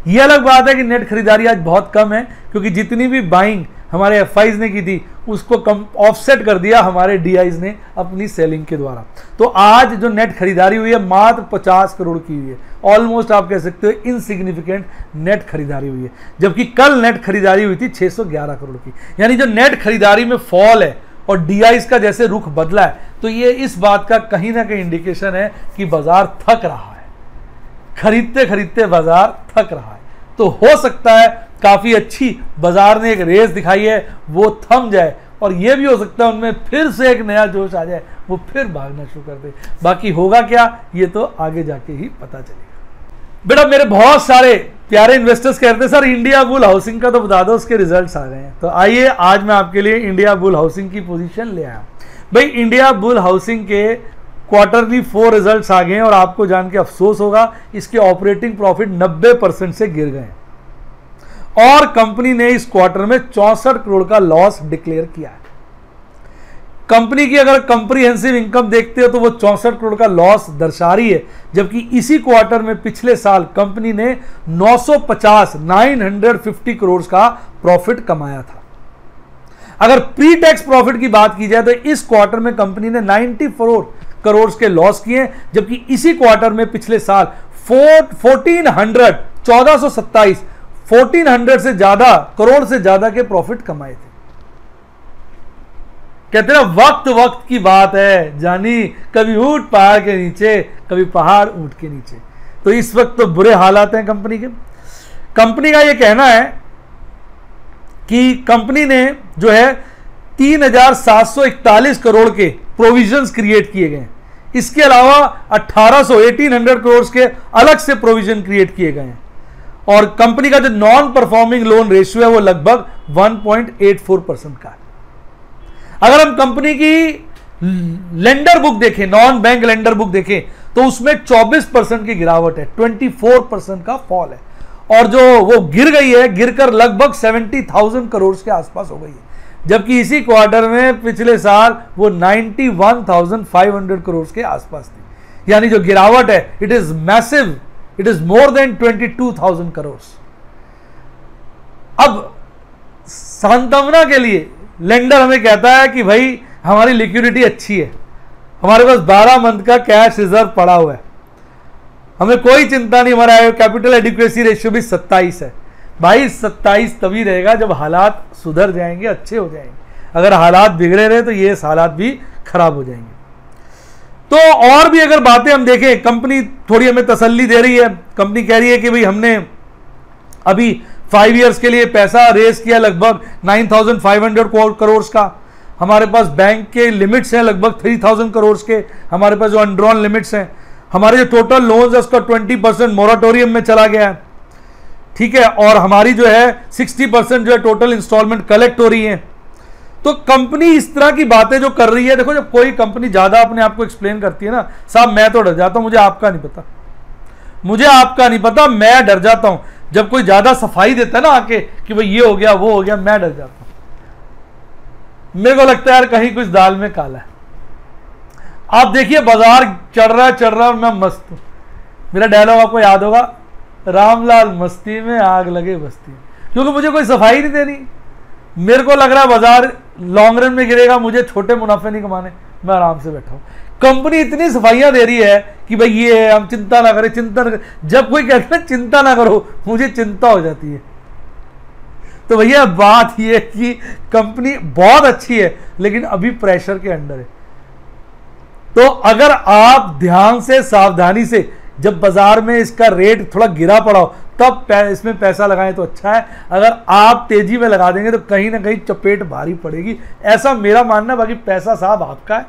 ये अलग बात है कि नेट खरीदारी आज बहुत कम है, क्योंकि जितनी भी बाइंग हमारे एफआईज ने की थी उसको कम ऑफसेट कर दिया हमारे डीआईज ने अपनी सेलिंग के द्वारा। तो आज जो नेट खरीदारी हुई है मात्र 50 करोड़ की हुई है, ऑलमोस्ट आप कह सकते हो इनसिग्निफिकेंट नेट खरीदारी हुई है, जबकि कल नेट खरीदारी हुई थी 611 करोड़ की। यानी जो नेट खरीदारी में फॉल है और डीआईज का जैसे रुख बदला है, तो ये इस बात का कहीं ना कहीं इंडिकेशन है कि बाजार थक रहा है, खरीदते खरीदते बाजार थक रहा है। तो हो सकता है काफी अच्छी बाजार ने एक रेस दिखाई है वो थम जाए, और ये भी हो सकता है उनमें फिर से एक नया जोश आ जाए, वो फिर भागना शुरू कर दे। बाकी होगा क्या ये तो आगे जाके ही पता चलेगा। बेटा मेरे बहुत सारे प्यारे इन्वेस्टर्स कहते हैं सर इंडिया बुल हाउसिंग का तो बता दो, उसके रिजल्ट्स आ गए हैं। तो आइए आज मैं आपके लिए इंडिया बुल हाउसिंग की पोजीशन ले आया। भाई इंडिया बुल हाउसिंग के क्वार्टरली 4 रिजल्ट्स आ गए हैं और आपको जान के अफसोस होगा, इसके ऑपरेटिंग प्रॉफिट 90% से गिर गए और कंपनी ने इस क्वार्टर में 64 करोड़ का लॉस डिक्लेयर किया है। कंपनी की अगर कंप्रीहेंसिव इनकम देखते हो तो वो 64 करोड़ का लॉस दर्शा रही है, जबकि इसी क्वार्टर में पिछले साल कंपनी ने 950 करोड़ का प्रॉफिट कमाया था। अगर प्री टैक्स प्रॉफिट की बात की जाए तो इस क्वार्टर में कंपनी ने 94 करोड़ के लॉस किए, जबकि इसी क्वार्टर में पिछले साल 1427 से ज्यादा करोड़ से ज्यादा के प्रॉफिट कमाए थे। कहते हैं वक्त वक्त की बात है जानी, कभी ऊंट पहाड़ के नीचे, कभी पहाड़ ऊंट के नीचे। तो इस वक्त तो बुरे हालात हैं कंपनी के। कंपनी का यह कहना है कि कंपनी ने जो है 3,741 करोड़ के प्रोविजंस क्रिएट किए गए। इसके अलावा 1800 करोड़ के अलग से प्रोविजन क्रिएट किए गए हैं और कंपनी का जो नॉन परफॉर्मिंग लोन रेशियो है वो लगभग 1.84% का है। अगर हम कंपनी की लेंडर बुक देखें, नॉन बैंक लेंडर बुक देखें, तो उसमें 24% की गिरावट है, 24% का फॉल है, और जो वो गिर गई है, गिरकर लगभग 70,000 करोड़ के आसपास हो गई है, जबकि इसी क्वार्टर में पिछले साल वो 91,500 करोड़ के आसपास थी। यानी जो गिरावट है it is massive, it is more than 22,000 crore. अब सांत्वना के लिए लेंडर हमें कहता है कि भाई हमारी लिक्विडिटी अच्छी है, हमारे पास 12 मंथ का कैश रिजर्व पड़ा हुआ है, हमें कोई चिंता नहीं, हमारा कैपिटल एडिक्वेसी रेशियो भी 27 है। भाई 27 तभी रहेगा जब हालात सुधर जाएंगे, अच्छे हो जाएंगे। अगर हालात बिगड़े रहे तो ये हालात भी खराब हो जाएंगे। तो और भी अगर बातें हम देखें, कंपनी थोड़ी हमें तसल्ली दे रही है। कंपनी कह रही है कि भाई हमने अभी 5 इयर्स के लिए पैसा रेस किया लगभग 9,500 करोड़ का। हमारे पास बैंक के लिमिट्स हैं लगभग 3,000 करोड़ के, हमारे पास जो अनड्रॉन लिमिट्स हैं। हमारे जो टोटल लोन्स है उसका 20% मोराटोरियम में चला गया है, ठीक है, और हमारी जो है 60% जो है टोटल इंस्टॉलमेंट कलेक्ट हो रही है। तो कंपनी इस तरह की बातें जो कर रही है, देखो जब कोई कंपनी ज्यादा अपने आप को एक्सप्लेन करती है ना साहब, मैं तो डर जाता हूं, मुझे आपका नहीं पता, मुझे आपका नहीं पता, मैं डर जाता हूं जब कोई ज्यादा सफाई देता है ना आके कि भाई ये हो गया वो हो गया, मैं डर जाता हूं। मेरे को लगता है यार कहीं कुछ दाल में काला है। आप देखिए बाजार चढ़ रहा है, मैं मस्त हूं। मेरा डायलॉग आपको याद होगा, रामलाल मस्ती में आग लगे बस्ती में, क्योंकि मुझे कोई सफाई नहीं देनी। मेरे को लग रहा है बाजार लॉन्ग रन में गिरेगा, मुझे छोटे मुनाफे नहीं कमाने, मैं आराम से बैठा हूं। कंपनी इतनी सफाइयां दे रही है कि भाई ये है, हम चिंता ना करें, चिंता ना करें। जब कोई कहता है चिंता ना करो, मुझे चिंता हो जाती है। तो भैया बात ये कि कंपनी बहुत अच्छी है लेकिन अभी प्रेशर के अंडर है। तो अगर आप ध्यान से सावधानी से, जब बाजार में इसका रेट थोड़ा गिरा पड़ा हो तब इसमें पैसा लगाएं तो अच्छा है। अगर आप तेजी में लगा देंगे तो कहीं ना कहीं चपेट भारी पड़ेगी, ऐसा मेरा मानना। बाकी पैसा साहब आपका है,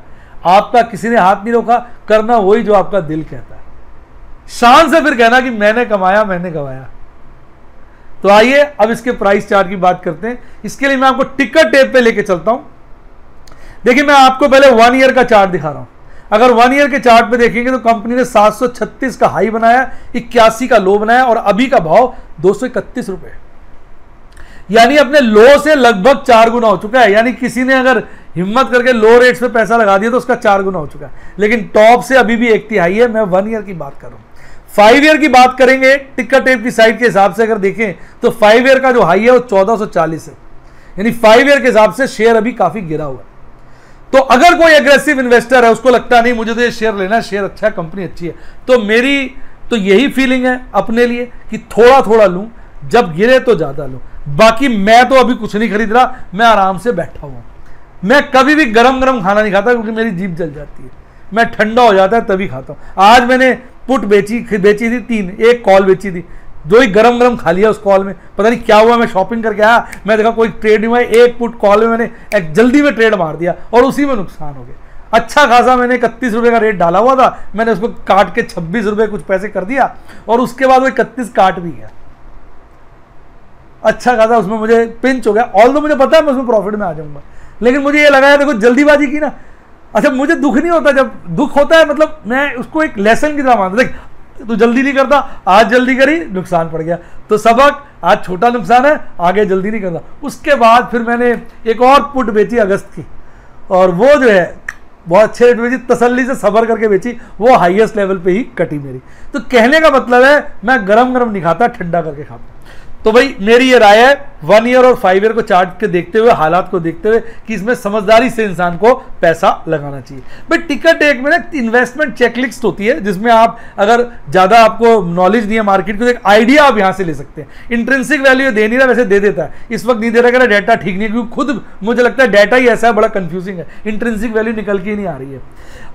आपका किसी ने हाथ नहीं रोका, करना वही जो आपका दिल कहता है। शान से फिर कहना कि मैंने कमाया मैंने गवाया। तो आइए अब इसके प्राइस चार्ट की बात करते हैं। इसके लिए मैं आपको टिकर टेप पे लेके चलता हूं। देखिए मैं आपको पहले 1 ईयर का चार्ट दिखा रहा हूं। अगर 1 ईयर के चार्ट पे देखेंगे तो कंपनी ने 736 का हाई बनाया, 81 का लो बनाया और अभी का भाव 231 रुपए, यानी अपने लो से लगभग 4 गुना हो चुका है। यानी किसी ने अगर हिम्मत करके लो रेट्स पे पैसा लगा दिया तो उसका 4 गुना हो चुका है। लेकिन टॉप से अभी भी 1/3 है। मैं 1 ईयर की बात कर रहा हूं। 5 ईयर की बात करेंगे टिकर टेप की साइड के हिसाब से अगर देखें तो 5 ईयर का जो हाई है वो 1440 है, यानी 5 ईयर के हिसाब से शेयर अभी काफी गिरा हुआ है। तो अगर कोई एग्रेसिव इन्वेस्टर है, उसको लगता नहीं मुझे तो ये शेयर लेना है, शेयर अच्छा है, कंपनी अच्छी है, तो मेरी तो यही फीलिंग है अपने लिए कि थोड़ा थोड़ा लूं, जब गिरे तो ज्यादा लूं। बाकी मैं तो अभी कुछ नहीं खरीद रहा, मैं आराम से बैठा हुआ। मैं कभी भी गरम गरम खाना नहीं खाता क्योंकि मेरी जीभ जल जाती है, मैं ठंडा हो जाता है तभी खाता हूं। आज मैंने पुट बेची थी 3, एक कॉल बेची थी, 2 ही गरम गरम खा लिया उस कॉल में। पता नहीं क्या हुआ, मैं शॉपिंग करके आया, मैं देखा कोई ट्रेड नहीं हुआ, एक पुट कॉल में मैंने एक जल्दी में ट्रेड मार दिया और उसी में नुकसान हो गया। अच्छा खासा मैंने 31 रुपए का रेट डाला हुआ था, मैंने उसको काट के 26 रुपए कुछ पैसे कर दिया और उसके बाद वो 31 काट भी गया। अच्छा खासा उसमें मुझे पिंच हो गया। ऑल दो मुझे पता है मैं उसमें प्रॉफिट में आ जाऊंगा, लेकिन मुझे ये लगा देखो जल्दीबाजी की ना। अच्छा मुझे दुख नहीं होता, जब दुख होता है मतलब मैं उसको एक लेसन की तरह मानता। देख तू जल्दी नहीं करता, आज जल्दी करी नुकसान पड़ गया, तो सबक आज छोटा नुकसान है, आगे जल्दी नहीं करता। उसके बाद फिर मैंने एक और पुट बेची अगस्त की, और वो जो है बहुत अच्छे रेट बेची, तसल्ली से सबर करके बेची, वो हाईएस्ट लेवल पे ही कटी मेरी। तो कहने का मतलब है मैं गरम गरम नहीं खाता, ठंडा करके खाता। तो भाई मेरी ये राय है 1 ईयर और 5 ईयर को चार्ट के देखते हुए, हालात को देखते हुए, कि इसमें समझदारी से इंसान को पैसा लगाना चाहिए। भाई टिकर टेक में ना इन्वेस्टमेंट चेकलिस्ट होती है, जिसमें आप अगर ज्यादा आपको नॉलेज नहीं है मार्केट की तो एक आइडिया आप यहां से ले सकते हैं। इंट्रिंसिक वैल्यू दे नहीं रहा, वैसे दे देता है, इस वक्त नहीं दे रहा, डाटा ठीक नहीं है, क्योंकि खुद मुझे लगता है डाटा ही ऐसा है, बड़ा कंफ्यूजिंग है, इंट्रिंसिक वैल्यू निकल के ही नहीं आ रही है।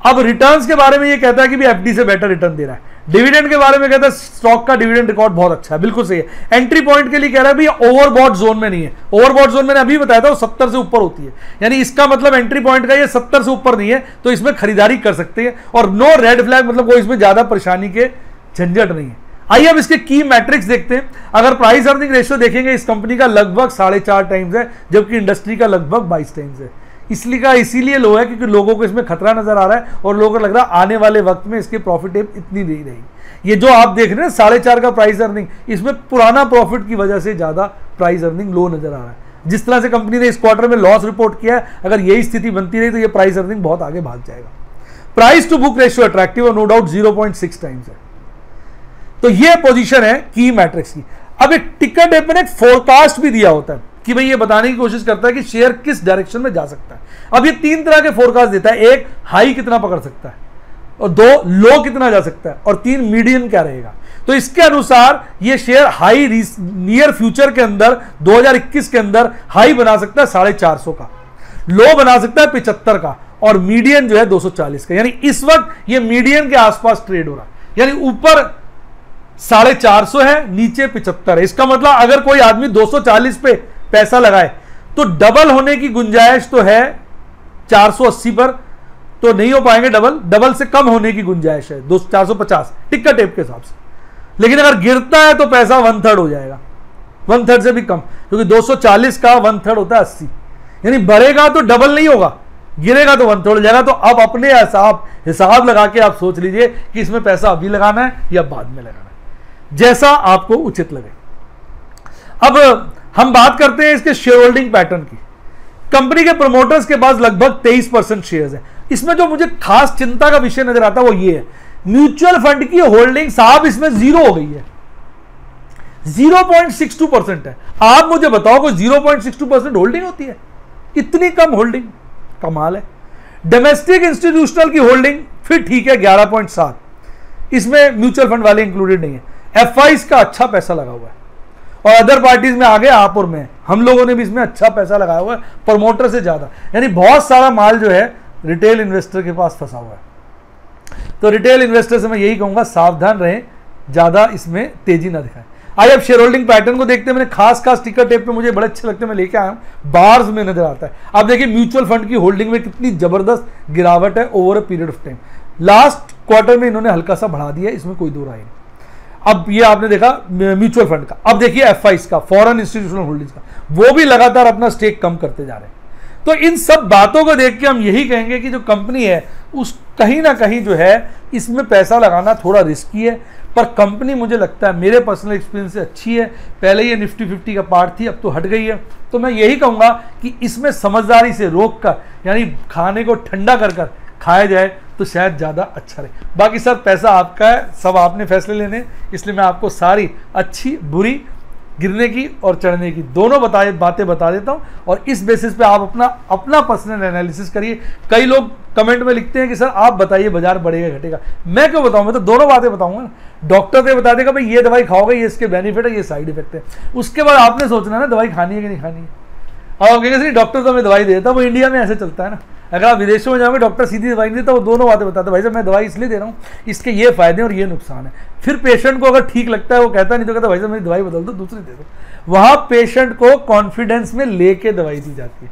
अब रिटर्न्स के बारे में ये कहता है कि भी एफडी से बेटर रिटर्न दे रहा है। डिविडेंड के बारे में कहता है स्टॉक का डिविडेंड रिकॉर्ड बहुत अच्छा है, बिल्कुल सही है। एंट्री पॉइंट के लिए कह रहा है भैया ओवरबॉट जोन में नहीं है। ओवरबॉट जोन मैंने अभी बताया था वो 70 से ऊपर होती है, यानी इसका मतलब एंट्री पॉइंट का ये 70 से ऊपर नहीं है, तो इसमें खरीदारी कर सकते हैं। और नो रेड फ्लैग, मतलब कोई इसमें ज्यादा परेशानी के झंझट नहीं है। आइए अब इसके की मैट्रिक्स देखते हैं। अगर प्राइस अर्निंग रेशियो देखेंगे इस कंपनी का लगभग 4.5 टाइम्स है, जबकि इंडस्ट्री का लगभग 22 टाइम्स है। इसीलिए लो है क्योंकि लोगों को इसमें खतरा नजर आ रहा है और लोगों को लग रहा है आने वाले वक्त में इसके प्रॉफिट इतनी नहीं रहेगी। ये जो आप देख रहे हैं 4.5 का प्राइस अर्निंग, इसमें पुराना प्रॉफिट की वजह से ज्यादा प्राइस अर्निंग लो नजर आ रहा है। जिस तरह से कंपनी ने इस क्वार्टर में लॉस रिपोर्ट किया है, अगर यही स्थिति बनती रही तो ये प्राइस अर्निंग बहुत आगे भाग जाएगा। Price to book ratio attractive और नो डाउट 0.6 टाइम्स है। तो ये पोजीशन है की मैट्रिक्स की। अब एक टिकर टेप में एक फोरकास्ट भी दिया होता है कि भाई ये बताने की कोशिश करता है कि शेयर किस डायरेक्शन में जा सकता है। अब ये 3 तरह के फोरकास्ट देता है, एक हाई कितना पकड़ सकता है, और 2 लो कितना जा सकता है, और 3 मीडियन क्या रहेगा। तो इसके अनुसार ये शेयर हाई नियर फ्यूचर के अंदर 2021 के अंदर हाई बना सकता है 450 का, लो बना सकता है 75 का, और मीडियन जो है 240 का। यानी इस वक्त ये मीडियन के आसपास ट्रेड हो रहा है, यानी ऊपर 450 है, नीचे 75 है। इसका मतलब अगर कोई आदमी 240 पे पैसा लगाए तो डबल होने की गुंजाइश तो है 480 पर, तो नहीं हो पाएंगे डबल, डबल से कम होने की गुंजाइश है 450 टिक्का टेप के हिसाब से। लेकिन अगर गिरता है तो पैसा 1/3 हो जाएगा, 1/3 से भी कम, क्योंकि 240 का 1/3 होता है 80, यानी बढ़ेगा तो डबल नहीं होगा, गिरेगा तो 1/3 हो जाएगा। तो अब अपने हिसाब लगा के आप सोच लीजिए कि इसमें पैसा अभी लगाना है या बाद में लगाना है, जैसा आपको उचित लगे। अब हम बात करते हैं इसके शेयर होल्डिंग पैटर्न की। कंपनी के प्रोमोटर्स के पास लगभग 23% शेयर्स हैं। इसमें जो मुझे खास चिंता का विषय नजर आता है वो ये है, म्यूचुअल फंड की होल्डिंग साहब इसमें 0 हो गई है, 0.62% है। आप मुझे बताओ कोई 0.62% होल्डिंग होती है? इतनी कम होल्डिंग, कमाल है। डोमेस्टिक इंस्टीट्यूशनल की होल्डिंग फिर ठीक है 11.7, इसमें म्यूचुअल फंड वाले इंक्लूडेड नहीं है। एफआईज का अच्छा पैसा लगा हुआ है और अदर पार्टीज में आगे आप और मैं, हम लोगों ने भी इसमें अच्छा पैसा लगाया हुआ है, प्रमोटर से ज्यादा, यानी बहुत सारा माल जो है रिटेल इन्वेस्टर के पास फंसा हुआ है। तो रिटेल इन्वेस्टर से मैं यही कहूंगा सावधान रहें, ज्यादा इसमें तेजी ना दिखाएं। आइए अब शेयर होल्डिंग पैटर्न को देखते हैं। मैंने खास टिकर टेप पे मुझे बड़े अच्छे लगते हैं, मैं लेके आया हूं, बार्स में नजर आता है। आप देखिए म्यूचुअल फंड की होल्डिंग में कितनी जबरदस्त गिरावट है over a period of time. Last quarter में इन्होंने हल्का सा बढ़ा दिया, इसमें कोई दो राय नहीं। अब ये आपने देखा म्यूचुअल फंड का, अब देखिए एफआईज का, फॉरेन इंस्टीट्यूशनल होल्डिंग्स का, वो भी लगातार अपना स्टेक कम करते जा रहे हैं। तो इन सब बातों को देख के हम यही कहेंगे कि जो कंपनी है उस कहीं ना कहीं जो है इसमें पैसा लगाना थोड़ा रिस्की है, पर कंपनी मुझे लगता है मेरे पर्सनल एक्सपीरियंस से अच्छी है। पहले ये निफ्टी 50 का पार्ट थी, अब तो हट गई है। तो मैं यही कहूंगा कि इसमें समझदारी से रोक कर, यानी खाने को ठंडा कर कर खाया जाए तो शायद ज़्यादा अच्छा रहे। बाकी सर पैसा आपका है, सब आपने फैसले लेने, इसलिए मैं आपको सारी अच्छी बुरी, गिरने की और चढ़ने की दोनों बातें बता देता हूं, और इस बेसिस पे आप अपना पर्सनल एनालिसिस करिए। कई लोग कमेंट में लिखते हैं कि सर आप बताइए बाजार बढ़ेगा घटेगा, मैं क्यों बताऊं, मैं तो दोनों बातें बताऊंगा ना। डॉक्टर तो बता देगा भाई ये दवाई खाओगे, ये इसके बेनिफिट है, ये साइड इफेक्ट है, उसके बाद आपने सोचना ना दवाई खानी है कि नहीं खानी है। और कहेंगे डॉक्टर तो हमें दवाई देता है, वो इंडिया में ऐसे चलता है ना। अगर आप विदेशों में जाओगे डॉक्टर सीधी दवाई नहीं देता, वो दोनों बातें बताते हैं, भाई साहब मैं दवाई इसलिए दे रहा हूँ, इसके ये फायदे और ये नुकसान है। फिर पेशेंट को अगर ठीक लगता है वो कहता नहीं, तो कहता भाई साहब मेरी दवाई बदल दो, दूसरी दे दो। वहां पेशेंट को कॉन्फिडेंस में लेके दवाई दी जाती है।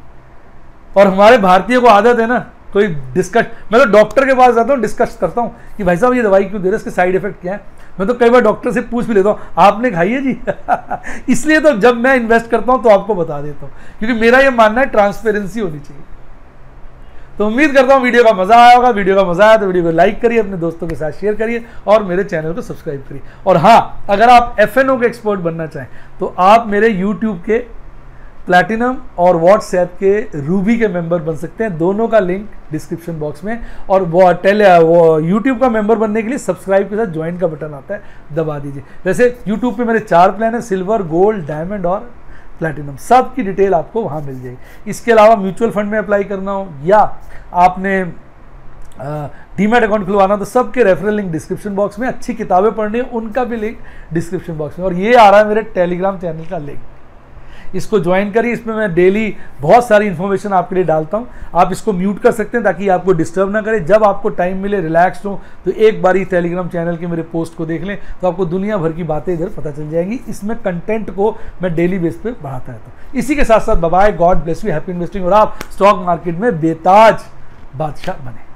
और हमारे भारतीयों को आदत है ना, कोई डिस्कस, मैं तो डॉक्टर के पास जाता हूँ, डिस्कस करता हूँ कि भाई साहब ये दवाई क्यों दे रहे हैं, इसके साइड इफेक्ट क्या है। मैं तो कई बार डॉक्टर से पूछ भी लेता हूँ आपने खाई है जी इसलिए तो जब मैं इन्वेस्ट करता हूँ तो आपको बता देता हूँ, क्योंकि मेरा ये मानना है ट्रांसपेरेंसी होनी चाहिए। तो उम्मीद करता हूँ वीडियो का मजा आया होगा। वीडियो का मजा आया तो वीडियो को लाइक करिए, अपने दोस्तों के साथ शेयर करिए और मेरे चैनल को सब्सक्राइब करिए। और हाँ, अगर आप FNO के एक्सपर्ट बनना चाहें तो आप मेरे यूट्यूब के प्लैटिनम और व्हाट्सएप के रूबी के मेंबर बन सकते हैं, दोनों का लिंक डिस्क्रिप्शन बॉक्स में। और वो यूट्यूब का मेंबर बनने के लिए सब्सक्राइब के साथ ज्वाइन का बटन आता है, दबा दीजिए। वैसे यूट्यूब पे मेरे 4 प्लान है, सिल्वर, गोल्ड, डायमंड और प्लैटिनम, सब की डिटेल आपको वहाँ मिल जाएगी। इसके अलावा म्यूचुअल फंड में अप्लाई करना हो या आपने डीमैट अकाउंट खुलवाना, तो सबके रेफरल लिंक डिस्क्रिप्शन बॉक्स में। अच्छी किताबें पढ़नी है उनका भी लिंक डिस्क्रिप्शन बॉक्स में। और ये आ रहा है मेरे टेलीग्राम चैनल का लिंक, इसको ज्वाइन करिए। इसमें मैं डेली बहुत सारी इन्फॉर्मेशन आपके लिए डालता हूं। आप इसको म्यूट कर सकते हैं ताकि आपको डिस्टर्ब ना करे। जब आपको टाइम मिले, रिलैक्स हो, तो एक बार ही टेलीग्राम चैनल के मेरे पोस्ट को देख लें, तो आपको दुनिया भर की बातें इधर पता चल जाएंगी। इसमें कंटेंट को मैं डेली बेस पे बढ़ाता रहता हूँ। इसी के साथ साथ bye, God bless you, happy investing, और आप स्टॉक मार्केट में बेताज बादशाह बने।